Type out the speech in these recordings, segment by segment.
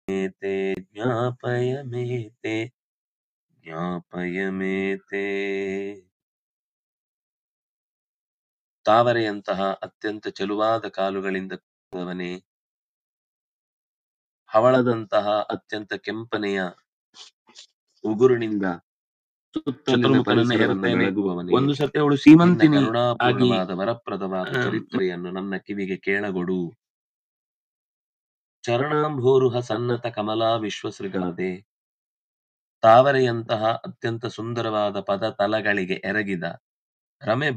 ते ज्ञापय मे ते ಜ್ಞಾಪಯ ಮೇತೆ. ತಾವರೆಯಂತಹ ಅತ್ಯಂತ ಚೆಲುವಾದ ಕಾಲುಗಳಿಂದ ಕೂಡಿದವನೇ, ಹವಳದಂತಹ ಅತ್ಯಂತ ಕೆಂಪನೆಯ ಉಗುರಿನಿಂದ ಚತುರ್ಮುಖನನ್ನ ಹೆರುತ್ತೇನೆ. ಒಂದು ಸತಿ ಅವಳು ಸೀಮಂತಿನಿ ಕರುಣಾಪೂರ್ಣವಾದ ವರಪ್ರದವಾದ ಚರಿತ್ರೆಯನ್ನು ನನ್ನ ಕಿವಿಗೆ ಕೇಳಗೊಡು. ಚರಣಾಂಭೋರುಹ ಸನ್ನತ ಕಮಲಾ ವಿಶ್ವಸೃಗಾದೆ. ತಾವರೆಯಂತಹ ಅತ್ಯಂತ ಸುಂದರವಾದ ಪದ ತಲಗಳಿಗೆ ಎರಗಿದ ರಮೆ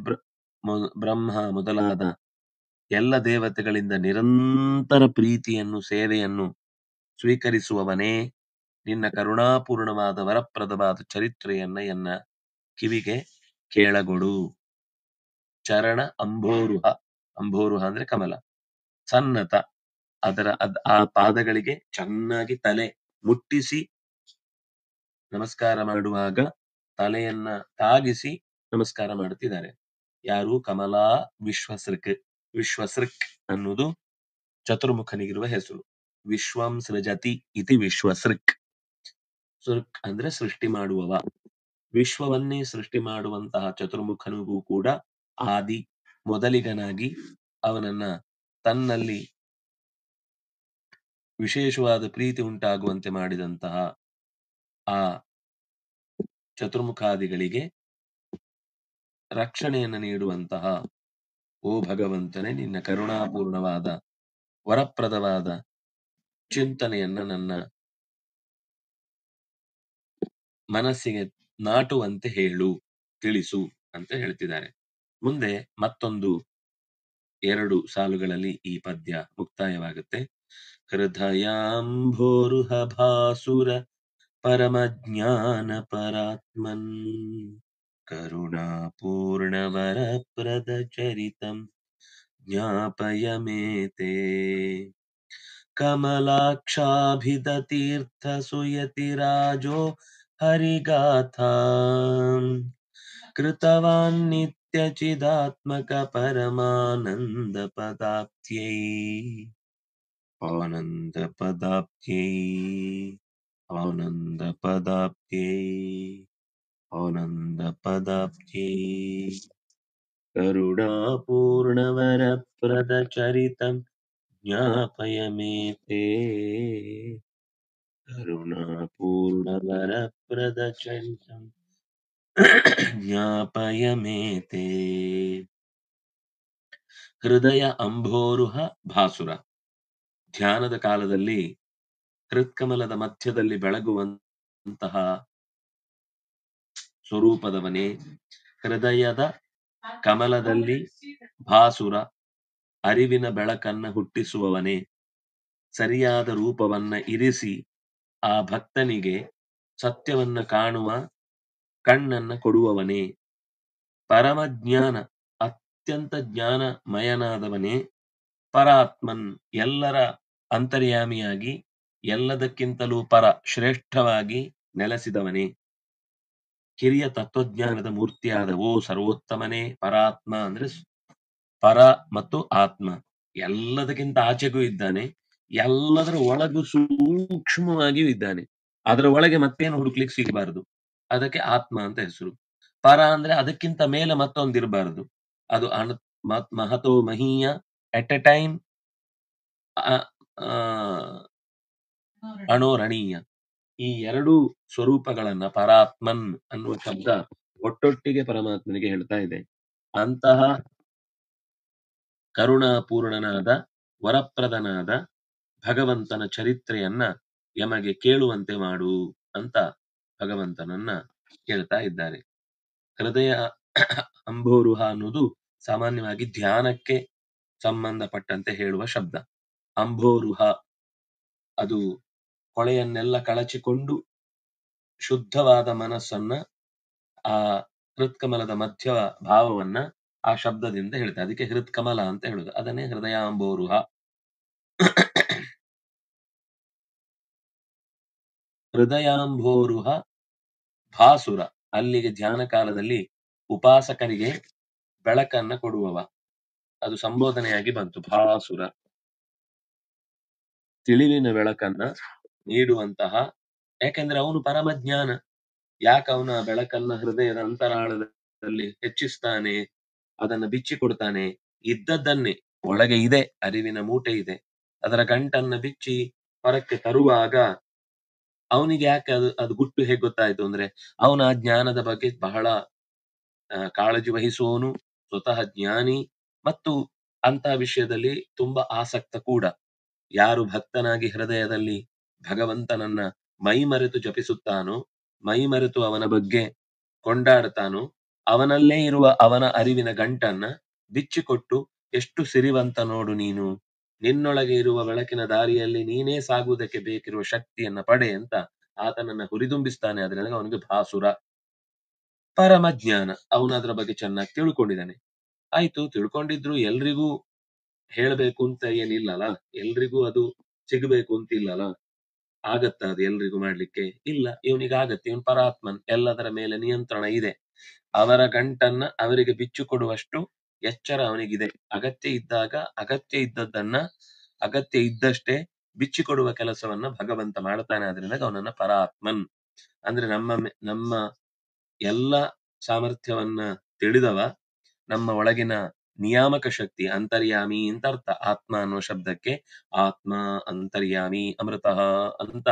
ಬ್ರಹ್ಮ ಮೊದಲಾದ ಎಲ್ಲ ದೇವತೆಗಳಿಂದ ನಿರಂತರ ಪ್ರೀತಿಯನ್ನು ಸೇವೆಯನ್ನು ಸ್ವೀಕರಿಸುವವನೇ, ನಿನ್ನ ಕರುಣಾಪೂರ್ಣವಾದ ವರಪ್ರದವಾದ ಚರಿತ್ರೆಯನ್ನ ಎನ್ನ ಕಿವಿಗೆ ಕೇಳಗೊಡು. ಚರಣ ಅಂಬೋರುಹ, ಅಂಬೋರುಹ ಅಂದ್ರೆ ಕಮಲ, ಸನ್ನತ ಅದರ ಆ ಪಾದಗಳಿಗೆ ಚೆನ್ನಾಗಿ ತಲೆ ಮುಟ್ಟಿಸಿ ನಮಸ್ಕಾರ ಮಾಡುವಾಗ ತಲೆಯನ್ನ ತಾಗಿಸಿ ನಮಸ್ಕಾರ ಮಾಡುತ್ತಿದ್ದಾರೆ. ಯಾರು? ಕಮಲಾ ವಿಶ್ವಸೃಕ್. ವಿಶ್ವಸೃಕ್ ಅನ್ನುವುದು ಚತುರ್ಮುಖನಿಗಿರುವ ಹೆಸರು. ವಿಶ್ವಂ ಸೃಜತಿ ಇತಿ ವಿಶ್ವಸೃಕ್. ಸೃಕ್ ಅಂದ್ರೆ ಸೃಷ್ಟಿ ಮಾಡುವವ. ವಿಶ್ವವನ್ನೇ ಸೃಷ್ಟಿ ಮಾಡುವಂತಹ ಚತುರ್ಮುಖನಿಗೂ ಕೂಡ ಆದಿ ಮೊದಲಿಗನಾಗಿ ಅವನನ್ನ ತನ್ನಲ್ಲಿ ವಿಶೇಷವಾದ ಪ್ರೀತಿ ಉಂಟಾಗುವಂತೆ ಮಾಡಿದಂತಹ ಆ ಚತುರ್ಮುಖಾದಿಗಳಿಗೆ ರಕ್ಷಣೆಯನ್ನು ನೀಡುವಂತಹ ಓ ಭಗವಂತನೇ, ನಿನ್ನ ಕರುಣಾಪೂರ್ಣವಾದ ವರಪ್ರದವಾದ ಚಿಂತನೆಯನ್ನ ನನ್ನ ಮನಸ್ಸಿಗೆ ನಾಟುವಂತೆ ಹೇಳು, ತಿಳಿಸು ಅಂತ ಹೇಳ್ತಿದ್ದಾರೆ. ಮುಂದೆ ಮತ್ತೊಂದು 2 ಸಾಲುಗಳಲ್ಲಿ ಈ ಪದ್ಯ ಮುಕ್ತಾಯವಾಗುತ್ತೆ. ಹೃದಯಾಂಭೋರುಹ ಭಾಸುರ ಪರಮ ಜ್ಞಾನ ಪರಾತ್ಮನ್ ಕರುಣಾಪೂರ್ಣವರ ಪ್ರದ ಚರಿತಂ ಜ್ಞಾಪಯ ಮೇತೆ. ಕಮಲಾಕ್ಷಾಭಿದತೀರ್ಥ ಸುಯತಿರಾಜೋ ಹರಿಗಾಥಾ ಕೃತವಾನ್ ನಿತ್ಯಚಿದಾತ್ಮಕ ಪರಮಾನಂದ ಪದಾಬ್ಧ್ಯೈ. ಆನಂದ ಪದಾಬ್ಧ್ಯೈ, ಆನಂದ ಪದಾಬ್ಧ್ಯೈ, ಆನಂದ ಪದಾಬ್ಧ್ಯೈ. ಕರುಣಾಪೂರ್ಣವರ ಪ್ರದ ಚರಿತಂ ಜ್ಞಾಪಯ ಮೇತೆ. ಕರುಣಾಪೂರ್ಣವರ ಪ್ರದ ಚರಿತಂ ಜ್ಞಾಪಯ ಮೇತೆ. ಹೃದಯ ಅಂಬೋರುಹ ಭಾಸುರ. ಧ್ಯಾನದ ಕಾಲದಲ್ಲಿ ಹೃತ್ಕಮಲದ ಮಧ್ಯದಲ್ಲಿ ಬೆಳಗುವಂತಹ ಸ್ವರೂಪದವನೇ, ಹೃದಯದ ಕಮಲದಲ್ಲಿ ಭಾಸುರ ಅರಿವಿನ ಬೆಳಕನ್ನ ಹುಟ್ಟಿಸುವವನೇ, ಸರಿಯಾದ ರೂಪವನ್ನ ಇರಿಸಿ ಆ ಭಕ್ತನಿಗೆ ಸತ್ಯವನ್ನ ಕಾಣುವ ಕಣ್ಣನ್ನ ಕೊಡುವವನೇ, ಪರಮ ಜ್ಞಾನ ಅತ್ಯಂತ ಜ್ಞಾನಮಯನಾದವನೇ, ಪರಾತ್ಮನ್ ಎಲ್ಲರ ಅಂತರ್ಯಾಮಿಯಾಗಿ ಎಲ್ಲದಕ್ಕಿಂತಲೂ ಪರ ಶ್ರೇಷ್ಠವಾಗಿ ನೆಲೆಸಿದವನೇ, ಹಿರಿಯ ತತ್ವಜ್ಞಾನದ ಮೂರ್ತಿಯಾದ ಓ ಸರ್ವೋತ್ತಮನೇ. ಪರಾತ್ಮ ಅಂದ್ರೆ ಪರ ಮತ್ತು ಆತ್ಮ, ಎಲ್ಲದಕ್ಕಿಂತ ಆಚೆಗೂ ಇದ್ದಾನೆ, ಎಲ್ಲದರ ಒಳಗೂ ಸೂಕ್ಷ್ಮವಾಗಿಯೂ ಇದ್ದಾನೆ. ಅದರ ಒಳಗೆ ಮತ್ತೇನು ಹುಡುಕ್ಲಿಕ್ಕೆ ಸಿಗಬಾರದು, ಅದಕ್ಕೆ ಆತ್ಮ ಅಂತ ಹೆಸರು. ಪರ ಅಂದ್ರೆ ಅದಕ್ಕಿಂತ ಮೇಲೆ ಮತ್ತೊಂದಿರಬಾರದು, ಅದು ಮಹತೋ ಮಹೀಯ, ಎಟ್ ಎ ಟೈಮ್ ಅಣೋರಣೀಯ. ಈ ಎರಡೂ ಸ್ವರೂಪಗಳನ್ನ ಪರಾತ್ಮನ್ ಅನ್ನುವ ಶಬ್ದ ಒಟ್ಟೊಟ್ಟಿಗೆ ಪರಮಾತ್ಮನಿಗೆ ಹೇಳ್ತಾ ಇದೆ. ಅಂತಹ ಕರುಣಾಪೂರ್ಣನಾದ ವರಪ್ರದನಾದ ಭಗವಂತನ ಚರಿತ್ರೆಯನ್ನ ಯಮಗೆ ಕೇಳುವಂತೆ ಮಾಡು ಅಂತ ಭಗವಂತನನ್ನ ಕೇಳ್ತಾ ಇದ್ದಾರೆ. ಹೃದಯ ಅಂಬೋರುಹ ಅನ್ನೋದು ಸಾಮಾನ್ಯವಾಗಿ ಧ್ಯಾನಕ್ಕೆ ಸಂಬಂಧಪಟ್ಟಂತೆ ಹೇಳುವ ಶಬ್ದ. ಅಂಬೋರುಹ ಅದು ಕೊಳೆಯನ್ನೆಲ್ಲ ಕಳಚಿಕೊಂಡು ಶುದ್ಧವಾದ ಮನಸ್ಸನ್ನ, ಆ ಹೃತ್ಕಮಲದ ಮಧ್ಯ ಭಾವವನ್ನ ಆ ಶಬ್ದದಿಂದ ಹೇಳ್ತಾರೆ. ಅದಕ್ಕೆ ಹೃತ್ಕಮಲ ಅಂತ ಹೇಳುದು. ಅದನ್ನೇ ಹೃದಯಾಂಬೋರುಹ. ಹೃದಯಾಂಬೋರುಹ ಭಾಸುರ, ಅಲ್ಲಿಗೆ ಧ್ಯಾನ ಕಾಲದಲ್ಲಿ ಉಪಾಸಕರಿಗೆ ಬೆಳಕನ್ನ ಕೊಡುವವ, ಅದು ಸಂಬೋಧನೆಯಾಗಿ ಬಂತು. ಭಾಸುರ ತಿಳಿವಿನ ಬೆಳಕನ್ನ ನೀಡುವಂತಹ, ಯಾಕೆಂದ್ರೆ ಅವನು ಪರಮಜ್ಞಾನ. ಯಾಕೆ ಅವನ ಬೆಳಕನ್ನ ಹೃದಯದ ಅಂತರಾಳದಲ್ಲಿ ಹೆಚ್ಚಿಸ್ತಾನೆ, ಅದನ್ನ ಬಿಚ್ಚಿಕೊಡ್ತಾನೆ. ಇದ್ದದ್ದನ್ನೇ, ಒಳಗೆ ಇದೆ, ಅರಿವಿನ ಮೂಟೆ ಇದೆ, ಅದರ ಗಂಟನ್ನ ಬಿಚ್ಚಿ ಹೊರಕ್ಕೆ ತರುವಾಗ ಅವನಿಗೆ ಯಾಕೆ ಅದು ಗುಟ್ಟು ಹೇಗೆ ಗೊತ್ತಾಯ್ತು ಅಂದ್ರೆ, ಅವನ ಜ್ಞಾನದ ಬಗ್ಗೆ ಬಹಳ ಕಾಳಜಿ ವಹಿಸುವವನು, ಸ್ವತಃ ಜ್ಞಾನಿ, ಮತ್ತು ಅಂತ ವಿಷಯದಲ್ಲಿ ತುಂಬಾ ಆಸಕ್ತ ಕೂಡ. ಯಾರು ಭಕ್ತನಾಗಿ ಹೃದಯದಲ್ಲಿ ಭಗವಂತನನ್ನ ಮೈಮರೆತು ಜಪಿಸುತ್ತಾನೋ, ಮೈಮರೆತು ಅವನ ಬಗ್ಗೆ ಕೊಂಡಾಡ್ತಾನೋ, ಅವನಲ್ಲೇ ಇರುವ ಅವನ ಅರಿವಿನ ಗಂಟನ್ನ ಬಿಚ್ಚಿಕೊಟ್ಟು, ಎಷ್ಟು ಸಿರಿವಂತ ನೋಡು ನೀನು, ನಿನ್ನೊಳಗೆ ಇರುವ ಬೆಳಕಿನ ದಾರಿಯಲ್ಲಿ ನೀನೇ ಸಾಗುವುದಕ್ಕೆ ಬೇಕಿರುವ ಶಕ್ತಿಯನ್ನ ಪಡೆ ಅಂತ ಆತನನ್ನ ಹುರಿದುಂಬಿಸ್ತಾನೆ. ಅದರಲ್ಲಿ ಅವನಿಗೆ ಭಾಸುರ, ಪರಮಜ್ಞಾನ, ಅವನು ಅದರ ಬಗ್ಗೆ ಚೆನ್ನಾಗಿ ತಿಳ್ಕೊಂಡಿದ್ದಾನೆ. ಆಯ್ತು, ತಿಳ್ಕೊಂಡಿದ್ರು ಎಲ್ರಿಗೂ ಹೇಳ್ಬೇಕು ಅಂತ ಏನಿಲ್ಲಲ್ಲ, ಎಲ್ರಿಗೂ ಅದು ಸಿಗಬೇಕು ಅಂತ ಇಲ್ಲಲ್ಲ. ಆಗತ್ತ ಅದು ಎಲ್ರಿಗೂ ಮಾಡ್ಲಿಕ್ಕೆ? ಇಲ್ಲ, ಇವನಿಗೆ ಆಗತ್ತೆ. ಇವನ್ ಪರಾತ್ಮನ್, ಎಲ್ಲದರ ಮೇಲೆ ನಿಯಂತ್ರಣ ಇದೆ. ಅವರ ಗಂಟನ್ನ ಅವರಿಗೆ ಬಿಚ್ಚು ಕೊಡುವಷ್ಟು ಎಚ್ಚರ ಅವನಿಗಿದೆ. ಅಗತ್ಯ ಇದ್ದಾಗ ಅಗತ್ಯ ಇದ್ದದ್ದನ್ನ ಅಗತ್ಯ ಇದ್ದಷ್ಟೇ ಬಿಚ್ಚಿಕೊಡುವ ಕೆಲಸವನ್ನ ಭಗವಂತ ಮಾಡ್ತಾನೆ. ಆದ್ರಿಂದ ಅವನನ್ನ ಪರಾತ್ಮನ್ ಅಂದ್ರೆ ನಮ್ಮ ಎಲ್ಲ ಸಾಮರ್ಥ್ಯವನ್ನ ತಿಳಿದವ, ನಮ್ಮ ಒಳಗಿನ ನಿಯಾಮಕ ಶಕ್ತಿ, ಅಂತರ್ಯಾಮಿ ಅಂತ ಅರ್ಥ ಆತ್ಮ ಅನ್ನುವ ಶಬ್ದಕ್ಕೆ. ಆತ್ಮ ಅಂತರ್ಯಾಮಿ ಅಮೃತಃ ಅಂತ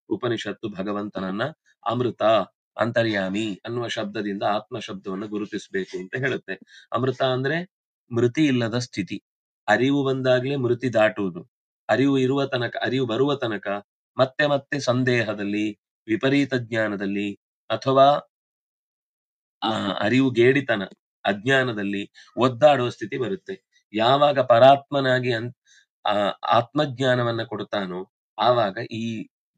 ಉಪನಿಷತ್ತು ಭಗವಂತನನ್ನ ಅಮೃತ, ಅಂತರ್ಯಾಮಿ ಅನ್ನುವ ಶಬ್ದದಿಂದ ಆತ್ಮ ಶಬ್ದವನ್ನು ಗುರುತಿಸಬೇಕು ಅಂತ ಹೇಳುತ್ತೆ. ಅಮೃತ ಅಂದ್ರೆ ಮೃತಿ ಇಲ್ಲದ ಸ್ಥಿತಿ. ಅರಿವು ಬಂದಾಗ್ಲೇ ಮೃತಿ ದಾಟುವುದು. ಅರಿವು ಇರುವ ತನಕ, ಅರಿವು ಬರುವ ತನಕ ಮತ್ತೆ ಮತ್ತೆ ಸಂದೇಹದಲ್ಲಿ, ವಿಪರೀತ ಜ್ಞಾನದಲ್ಲಿ, ಅಥವಾ ಅರಿವು ಗೇಡಿತನ, ಅಜ್ಞಾನದಲ್ಲಿ ಒದ್ದಾಡುವ ಸ್ಥಿತಿ ಬರುತ್ತೆ. ಯಾವಾಗ ಪರಾತ್ಮನಾಗಿ ಆತ್ಮಜ್ಞಾನವನ್ನ ಕೊಡ್ತಾನೋ, ಆವಾಗ ಈ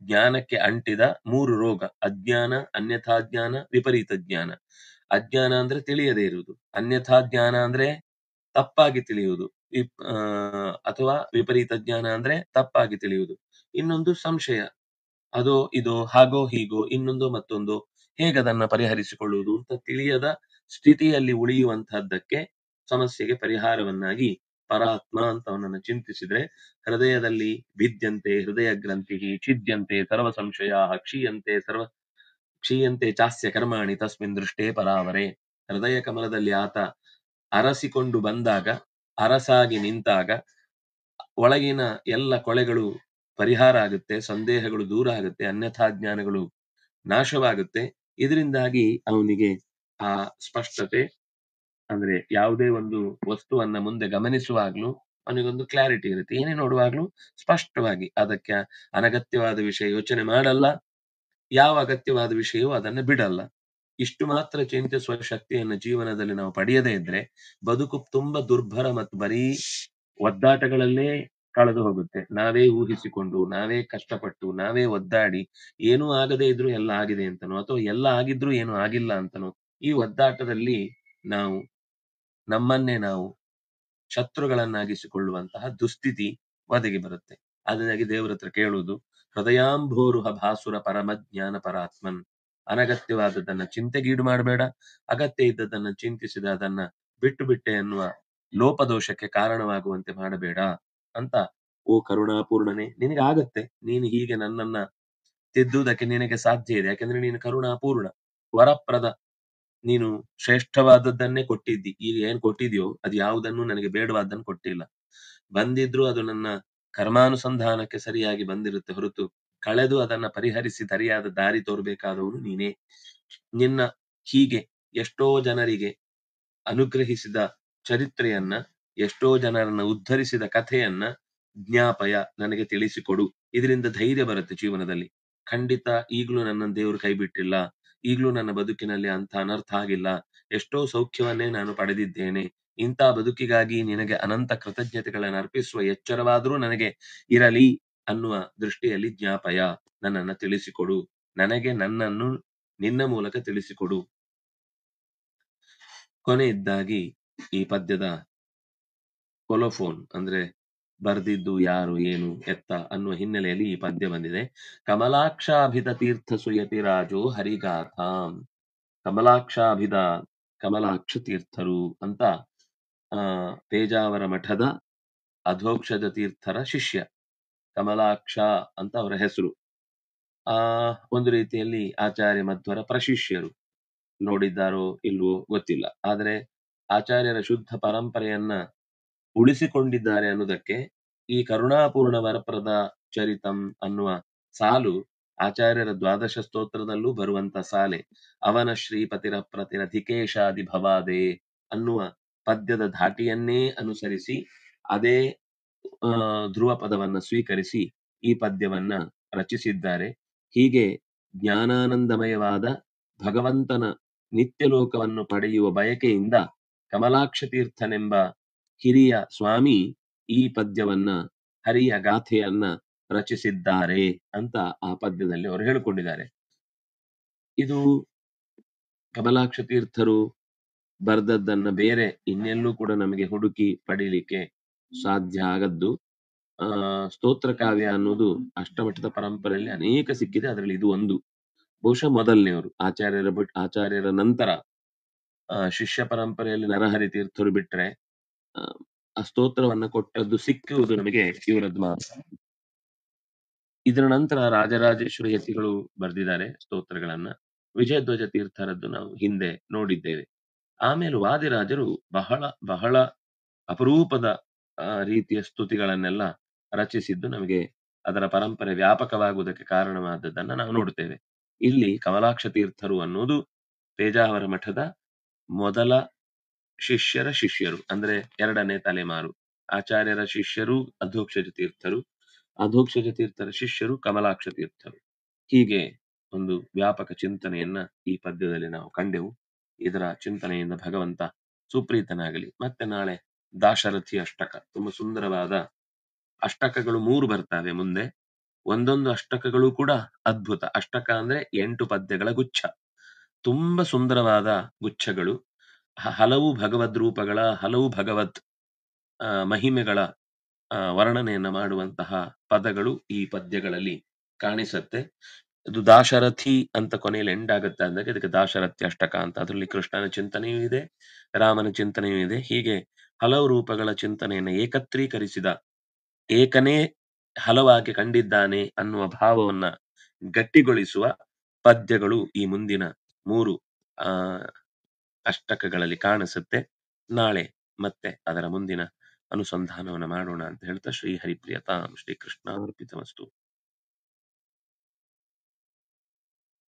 ಜ್ಞಾನಕ್ಕೆ ಅಂಟಿದ 3 ರೋಗ: ಅಜ್ಞಾನ, ಅನ್ಯಥಾ ಜ್ಞಾನ, ವಿಪರೀತ ಜ್ಞಾನ. ಅಜ್ಞಾನ ಅಂದ್ರೆ ತಿಳಿಯದೇ ಇರುವುದು, ಅನ್ಯಥಾ ಜ್ಞಾನ ಅಂದ್ರೆ ತಪ್ಪಾಗಿ ತಿಳಿಯುವುದು, ಅಥವಾ ವಿಪರೀತ ಜ್ಞಾನ ಅಂದ್ರೆ ತಪ್ಪಾಗಿ ತಿಳಿಯುವುದು. ಇನ್ನೊಂದು ಸಂಶಯ, ಅದೋ ಇದೋ, ಹಾಗೋ ಹೀಗೋ, ಇನ್ನೊಂದು ಮತ್ತೊಂದು, ಹೇಗದನ್ನ ಪರಿಹರಿಸಿಕೊಳ್ಳುವುದು ಅಂತ ತಿಳಿಯದ ಸ್ಥಿತಿಯಲ್ಲಿ ಉಳಿಯುವಂತಹದ್ದಕ್ಕೆ, ಸಮಸ್ಯೆಗೆ ಪರಿಹಾರವನ್ನಾಗಿ ಪರಾತ್ಮ ಅಂತ ಅವನನ್ನು ಚಿಂತಿಸಿದ್ರೆ, ಹೃದಯದಲ್ಲಿ ಭಿದ್ಯಂತೆ ಹೃದಯ ಗ್ರಂಥಿ ಛಿದ್ಯಂತೆ ಸರ್ವ ಸಂಶಯ ಕ್ಷೀಯಂತೆ ಚಾಸ್ಯ ಕರ್ಮಾಣಿ ತಸ್ಮಿನ್ ದೃಷ್ಟೇ ಪರಾವರೆ. ಹೃದಯ ಕಮಲದಲ್ಲಿ ಆತ ಅರಸಿಕೊಂಡು ಬಂದಾಗ, ಅರಸಾಗಿ ನಿಂತಾಗ ಒಳಗಿನ ಎಲ್ಲ ಕೊಳೆಗಳು ಪರಿಹಾರ ಆಗುತ್ತೆ, ಸಂದೇಹಗಳು ದೂರ ಆಗುತ್ತೆ, ಅನ್ಯಥಾ ಜ್ಞಾನಗಳು ನಾಶವಾಗುತ್ತೆ. ಇದರಿಂದಾಗಿ ಅವನಿಗೆ ಆ ಸ್ಪಷ್ಟತೆ, ಅಂದ್ರೆ ಯಾವುದೇ ಒಂದು ವಸ್ತುವನ್ನ ಮುಂದೆ ಗಮನಿಸುವಾಗ್ಲೂ ಅವನಿಗೊಂದು ಕ್ಲಾರಿಟಿ ಇರುತ್ತೆ. ಏನೇ ನೋಡುವಾಗ್ಲೂ ಸ್ಪಷ್ಟವಾಗಿ, ಅದಕ್ಕೆ ಅನಗತ್ಯವಾದ ವಿಷಯ ಯೋಚನೆ ಮಾಡಲ್ಲ, ಯಾವ ಅಗತ್ಯವಾದ ವಿಷಯವೂ ಅದನ್ನ ಬಿಡಲ್ಲ. ಇಷ್ಟು ಮಾತ್ರ ಚಿಂತಿಸುವ ಶಕ್ತಿಯನ್ನು ಜೀವನದಲ್ಲಿ ನಾವು ಪಡೆಯದೇ ಇದ್ರೆ, ಬದುಕು ತುಂಬಾ ದುರ್ಭರ ಮತ್ತು ಬರೀ ಒದ್ದಾಟಗಳಲ್ಲೇ ಕಳೆದು ಹೋಗುತ್ತೆ. ನಾವೇ ಊಹಿಸಿಕೊಂಡು, ನಾವೇ ಕಷ್ಟಪಟ್ಟು, ನಾವೇ ಒದ್ದಾಡಿ, ಏನೂ ಆಗದೇ ಇದ್ರೂ ಎಲ್ಲ ಆಗಿದೆ ಅಂತನೋ, ಅಥವಾ ಎಲ್ಲ ಆಗಿದ್ರೂ ಏನೂ ಆಗಿಲ್ಲ ಅಂತನೋ, ಈ ಒದ್ದಾಟದಲ್ಲಿ ನಾವು ನಮ್ಮನ್ನೇ ನಾವು ಶತ್ರುಗಳನ್ನಾಗಿಸಿಕೊಳ್ಳುವಂತಹ ದುಸ್ಥಿತಿ ಒದಗಿ ಬರುತ್ತೆ. ಅದನ್ನಾಗಿ ದೇವರ ಹತ್ರ ಕೇಳುವುದು, ಹೃದಯಾಂಭೋರುಹ ಭಾಸುರ ಪರಮಜ್ಞಾನ ಪರಾತ್ಮನ್. ಅನಗತ್ಯವಾದದ್ದನ್ನ ಚಿಂತೆಗೀಡು ಮಾಡಬೇಡ, ಅಗತ್ಯ ಇದ್ದದನ್ನ ಚಿಂತಿಸಿದ ಅದನ್ನ ಬಿಟ್ಟು ಬಿಟ್ಟೆ ಅನ್ನುವ ಲೋಪದೋಷಕ್ಕೆ ಕಾರಣವಾಗುವಂತೆ ಮಾಡಬೇಡ ಅಂತ. ಓ ಕರುಣಾಪೂರ್ಣನೆ, ನಿನಗಾಗತ್ತೆ, ನೀನು ಹೀಗೆ ನನ್ನನ್ನ ತಿದ್ದುವುದಕ್ಕೆ ನಿನಗೆ ಸಾಧ್ಯ ಇದೆ. ಯಾಕಂದ್ರೆ ನೀನು ಕರುಣಾಪೂರ್ಣ, ವರಪ್ರದ, ನೀನು ಶ್ರೇಷ್ಠವಾದದ್ದನ್ನೇ ಕೊಟ್ಟಿದ್ದಿ. ಈಗ ಏನ್ ಕೊಟ್ಟಿದ್ಯೋ ಅದು ಯಾವುದನ್ನು ನನಗೆ ಬೇಡವಾದ್ದನ್ನು ಕೊಟ್ಟಿಲ್ಲ. ಬಂದಿದ್ರು ಅದು ನನ್ನ ಕರ್ಮಾನುಸಂಧಾನಕ್ಕೆ ಸರಿಯಾಗಿ ಬಂದಿರುತ್ತೆ ಹೊರತು, ಕಳೆದು ಅದನ್ನ ಪರಿಹರಿಸಿ ಸರಿಯಾದ ದಾರಿ ತೋರ್ಬೇಕಾದವನು ನೀನೇ. ನಿನ್ನ ಹೀಗೆ ಎಷ್ಟೋ ಜನರಿಗೆ ಅನುಗ್ರಹಿಸಿದ ಚರಿತ್ರೆಯನ್ನ, ಎಷ್ಟೋ ಜನರನ್ನ ಉದ್ಧರಿಸಿದ ಕಥೆಯನ್ನ ಜ್ಞಾಪಯ ನನಗೆ ತಿಳಿಸಿಕೊಡು. ಇದರಿಂದ ಧೈರ್ಯ ಬರುತ್ತೆ ಜೀವನದಲ್ಲಿ. ಖಂಡಿತ ಈಗಲೂ ನನ್ನ ದೇವರು ಕೈ ಬಿಟ್ಟಿಲ್ಲ, ಈಗಲೂ ನನ್ನ ಬದುಕಿನಲ್ಲಿ ಅಂತ ಅನರ್ಥ ಆಗಿಲ್ಲ, ಎಷ್ಟೋ ಸೌಖ್ಯವನ್ನೇ ನಾನು ಪಡೆದಿದ್ದೇನೆ. ಇಂಥ ಬದುಕಿಗಾಗಿ ನಿನಗೆ ಅನಂತ ಕೃತಜ್ಞತೆಗಳನ್ನು ಅರ್ಪಿಸುವ ಎಚ್ಚರವಾದರೂ ನನಗೆ ಇರಲಿ ಅನ್ನುವ ದೃಷ್ಟಿಯಲ್ಲಿ ಜ್ಞಾಪಯ, ನನ್ನನ್ನ ತಿಳಿಸಿಕೊಡು, ನನಗೆ ನನ್ನನ್ನು ನಿನ್ನ ಮೂಲಕ ತಿಳಿಸಿಕೊಡು. ಕೊನೆಯದ್ದಾಗಿ ಈ ಪದ್ಯದ ಕೊಲೋಫೋನ್ ಅಂದ್ರೆ ಬರ್ದಿದ್ದು ಯಾರು, ಏನು, ಎತ್ತ ಅನ್ನುವ ಹಿನ್ನೆಲೆಯಲ್ಲಿ ಈ ಪದ್ಯ ಬಂದಿದೆ. ಕಮಲಾಕ್ಷಾಭಿದ ತೀರ್ಥ ಸುಯತಿ ರಾಜೋ ಹರಿಗಾಥಾಂ. ಕಮಲಾಕ್ಷಾಭಿದ, ಕಮಲಾಕ್ಷ ತೀರ್ಥರು ಅಂತ ಪೇಜಾವರ ಮಠದ ಅಧೋಕ್ಷಜ ತೀರ್ಥರ ಶಿಷ್ಯ, ಕಮಲಾಕ್ಷ ಅಂತ ಅವರ ಹೆಸರು. ಆ ಒಂದು ರೀತಿಯಲ್ಲಿ ಆಚಾರ್ಯ ಮಧ್ವರ ಪ್ರಶಿಷ್ಯರು ನೋಡಿದ್ದಾರೋ ಇಲ್ವೋ ಗೊತ್ತಿಲ್ಲ. ಆದರೆ ಆಚಾರ್ಯರ ಶುದ್ಧ ಪರಂಪರೆಯನ್ನ ಉಳಿಸಿಕೊಂಡಿದ್ದಾರೆ ಅನ್ನುವುದಕ್ಕೆ ಈ ಕರುಣಾಪೂರ್ಣ ವರಪ್ರದ ಚರಿತಂ ಅನ್ನುವ ಸಾಲು ಆಚಾರ್ಯರ ದ್ವಾದಶ ಸ್ತೋತ್ರದಲ್ಲೂ ಬರುವಂತ ಸಾಲೆ. ಅವನ ಶ್ರೀಪತಿರ ಪ್ರತಿರಧಿಕೇಶಾದಿ ಭವಾದೆ ಅನ್ನುವ ಪದ್ಯದ ಧಾಟಿಯನ್ನೇ ಅನುಸರಿಸಿ ಅದೇ ಧ್ರುವ ಪದವನ್ನ ಸ್ವೀಕರಿಸಿ ಈ ಪದ್ಯವನ್ನ ರಚಿಸಿದ್ದಾರೆ. ಹೀಗೆ ಜ್ಞಾನಾನಂದಮಯವಾದ ಭಗವಂತನ ನಿತ್ಯಲೋಕವನ್ನು ಪಡೆಯುವ ಬಯಕೆಯಿಂದ ಕಮಲಾಕ್ಷ ತೀರ್ಥನೆಂಬ ಹಿರಿಯ ಸ್ವಾಮಿ ಈ ಪದ್ಯವನ್ನ, ಹರಿಯ ಗಾಥೆಯನ್ನ ರಚಿಸಿದ್ದಾರೆ ಅಂತ ಆ ಪದ್ಯದಲ್ಲಿ ಅವರು ಹೇಳಿಕೊಂಡಿದ್ದಾರೆ. ಇದು ಕಮಲಾಕ್ಷ ತೀರ್ಥರು ಬರೆದದ್ದನ್ನ ಬೇರೆ ಇನ್ನೆಲ್ಲೂ ಕೂಡ ನಮಗೆ ಹುಡುಕಿ ಪಡೀಲಿಕ್ಕೆ ಸಾಧ್ಯ ಆಗದ್ದು. ಸ್ತೋತ್ರ ಕಾವ್ಯ ಅನ್ನೋದು ಅಷ್ಟಮಠದ ಪರಂಪರೆಯಲ್ಲಿ ಅನೇಕ ಸಿಕ್ಕಿದೆ, ಅದರಲ್ಲಿ ಇದು ಒಂದು. ಬಹುಶಃ ಮೊದಲನೆಯವರು ಆಚಾರ್ಯರ ನಂತರ ಶಿಷ್ಯ ಪರಂಪರೆಯಲ್ಲಿ ನರಹರಿ ತೀರ್ಥರು ಬಿಟ್ರೆ ಆ ಸ್ತೋತ್ರವನ್ನ ಕೊಟ್ಟದ್ದು ಸಿಕ್ಕುವುದು ನಮಗೆ ಇವರದ್ದು ಮಾತ್ರ. ಇದರ ನಂತರ ರಾಜರಾಜೇಶ್ವರಿ ಯತಿಗಳು ಬರೆದಿದ್ದಾರೆ ಸ್ತೋತ್ರಗಳನ್ನ. ವಿಜಯಧ್ವಜ ತೀರ್ಥರದ್ದು ನಾವು ಹಿಂದೆ ನೋಡಿದ್ದೇವೆ. ಆಮೇಲೆ ವಾದಿರಾಜರು ಬಹಳ ಬಹಳ ಅಪರೂಪದ ರೀತಿಯ ಸ್ತುತಿಗಳನ್ನೆಲ್ಲ ರಚಿಸಿದ್ದು ನಮಗೆ ಅದರ ಪರಂಪರೆ ವ್ಯಾಪಕವಾಗುವುದಕ್ಕೆ ಕಾರಣವಾದದ್ದನ್ನ ನಾವು ನೋಡುತ್ತೇವೆ. ಇಲ್ಲಿ ಕಮಲಾಕ್ಷ ತೀರ್ಥರು ಅನ್ನೋದು ಪೇಜಾವರ ಮಠದ ಮೊದಲ ಶಿಷ್ಯರ ಶಿಷ್ಯರು, ಅಂದ್ರೆ 2ನೇ ತಲೆಮಾರು. ಆಚಾರ್ಯರ ಶಿಷ್ಯರು ಅಧೋಕ್ಷಜ ತೀರ್ಥರು, ಅಧೋಕ್ಷಜ ತೀರ್ಥರ ಶಿಷ್ಯರು ಕಮಲಾಕ್ಷ ತೀರ್ಥರು. ಹೀಗೆ ಒಂದು ವ್ಯಾಪಕ ಚಿಂತನೆಯನ್ನ ಈ ಪದ್ಯದಲ್ಲಿ ನಾವು ಕಂಡೆವು. ಇದರ ಚಿಂತನೆಯಿಂದ ಭಗವಂತ ಸುಪ್ರೀತನಾಗಲಿ. ಮತ್ತೆ ನಾಳೆ ದಾಶರಥಿ ಅಷ್ಟಕ, ತುಂಬಾ ಸುಂದರವಾದ ಅಷ್ಟಕಗಳು 3 ಬರ್ತವೆ ಮುಂದೆ. ಒಂದೊಂದು ಅಷ್ಟಕಗಳು ಕೂಡ ಅದ್ಭುತ. ಅಷ್ಟಕ ಅಂದ್ರೆ 8 ಪದ್ಯಗಳ ಗುಚ್ಛ, ತುಂಬಾ ಸುಂದರವಾದ ಗುಚ್ಛಗಳು. ಹಲವು ಭಗವದ್ ರೂಪಗಳ, ಹಲವು ಭಗವತ್ ಮಹಿಮೆಗಳ ವರ್ಣನೆಯನ್ನ ಮಾಡುವಂತಹ ಪದಗಳು ಈ ಪದ್ಯಗಳಲ್ಲಿ ಕಾಣಿಸುತ್ತೆ. ಇದು ದಾಶರಥಿ ಅಂತ ಕೊನೆಯಲ್ಲಿ ಎಂಡ್ ಆಗುತ್ತೆ ಅಂದಾಗ ಇದಕ್ಕೆ ದಾಶರಥಿ ಅಷ್ಟಕ ಅಂತ. ಅದರಲ್ಲಿ ಕೃಷ್ಣನ ಚಿಂತನೆಯೂ ಇದೆ, ರಾಮನ ಚಿಂತನೆಯೂ ಇದೆ. ಹೀಗೆ ಹಲವು ರೂಪಗಳ ಚಿಂತನೆಯನ್ನು ಏಕತ್ರೀಕರಿಸಿದ, ಏಕನೇ ಹಲವಾಗಿ ಕಂಡಿದ್ದಾನೆ ಅನ್ನುವ ಭಾವವನ್ನ ಗಟ್ಟಿಗೊಳಿಸುವ ಪದ್ಯಗಳು ಈ ಮುಂದಿನ 3 ಅಷ್ಟಕಗಳಲ್ಲಿ ಕಾಣಿಸುತ್ತೆ. ನಾಳೆ ಮತ್ತೆ ಅದರ ಮುಂದಿನ ಅನುಸಂಧಾನವನ್ನು ಮಾಡೋಣ ಅಂತ ಹೇಳ್ತಾ ಶ್ರೀ ಹರಿಪ್ರಿಯತಾಂ ಶ್ರೀ ಕೃಷ್ಣಾರ್ಪಿತಮಸ್ತು.